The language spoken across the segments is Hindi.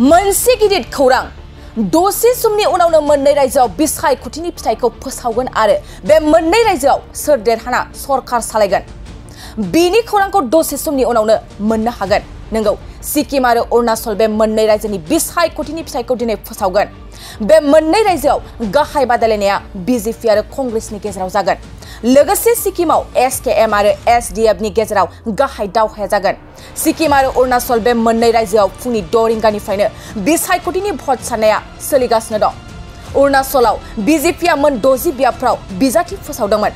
मोनसे गिदिर खौरां दसे समनि उनावनो मोननै रायजोआव बिसाय खुथिनि फिथाइखौ फोसावगोन आरो बे मोननै रायजोआव सोर देरहाना सरकार सालायगोन बेनि खौरांखौ दसे समनि उनावनो मोननो हागोन। नंगौ, सिक्किम आरो अरुणाचल बे मोननै रायजोनि बिसाय खुथिनि फिथाइखौ दिनै फोसावगोन। बे मोननै रायजोआव गाहाय बादायलायनाया बीजेपी आरो कांग्रेसनि गेजेराव जागोन। लोगोसे सिक्किमाव एसकेएम आरो एसडीएफनि गेजेराव गाहाय दावहाया जागोन। सिक्किम आरो अरुणाचल बे मोननै रायजोआव फुंनि 6 रिंगानिफ्रायनो बिसायख'थिनि भट साननाया सोलिगासिनो दं। अरुणाचलाव बीजेपीआ मोन 60 बियाबफ्राव बिजाथि फोसावदोंमोन।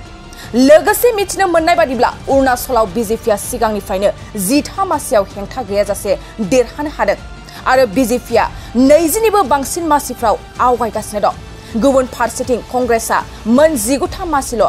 लोगोसे मिथिनो मोननाय बादिब्ला अरुणाचलाव बीजेपीआ सिगांनिफ्रायनो 13 मासियाव हेंथा गैयाजासे देरहानो हादों आरो बीजेपीआ 20निबो बांसिन मासिफ्राव आवगायगासिनो दं। गुबुन फारसेथिं कांग्रेसआ मोन 19 मासिल'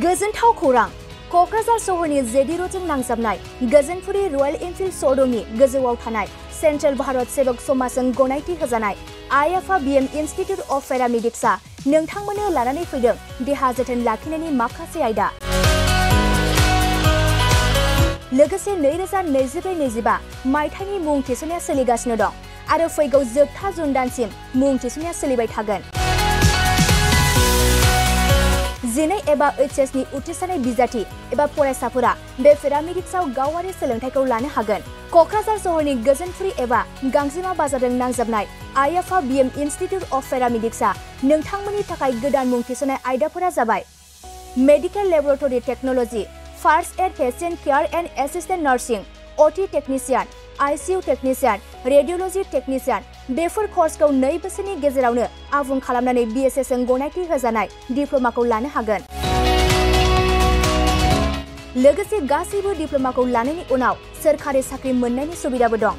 गोजोनथाव खौरां क'क्राझार सहरनि जेडी रोडजों नांजाबनाय गोजोनपुरी रयेल एनफिल्ड श'रुमनि गोजौआव थानाय सेन्ट्रेल भारत सेबक समाजजों गनायथि होजानाय आइएफए बीएम इन्स्टिट्यूट अफ पेरामेडिक्सआ नोंथांमोननो लानानै फैदों देहा जोथोन लाखिनायनि माखासे आयदा। लोगोसे 2024-25 मायथाइनि मुं थिसननाया सोलिगासिनो दं आरो फैगौ जोबथा जुन दानसिम मुं थिसननाया सोलिबाय थागोन। 12 एबा एचएसनि उथ्रिसारनाय बिजाथि एबा फरायसाफोरा बे पेरामेडिक्सआव गावारि सोलोंथायखौ लानो हागोन। क'क्राझार सहरनि गोजोनपुरी एबा गांजिमा बाजारजों नांजाबनाय आइएफए बीएम इन्स्टिट्यूट अफ पेरामेडिक्सआ नोंथांमोननि थाखाय गोदान मुं थिसननाय आयदाफोरा जाबाय medical laboratory technology, first aid patient care and assistant nursing, OT technician, ICU technician, radiology technician. बेफोर कर्सखौ 2 बोसोरनि गेजेरावनो आबुं खालामनानै बीएसएस जों गनायथि होजानाय डिप्ल'माखौ लानो हागोन। लोगोसे गासैबो डिप्ल'माखौ लानायनि उनाव सोरखारि साख्रि मोननायनि सुबिदाबो दं।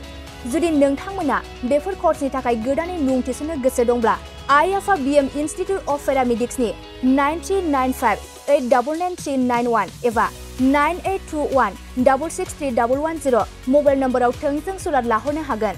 जुदि नोंथांमोना बेफोर कर्सनि थाखाय गोदानै मुं थिसननो गोसो दंब्ला आइएफए बीएम इन्स्टिट्यूट अफ पेरामेडिक्सनि 9395899391 एबा 9821663110 मबाइल नम्बराव थोंजों सुलाद लाहरनो हागोन।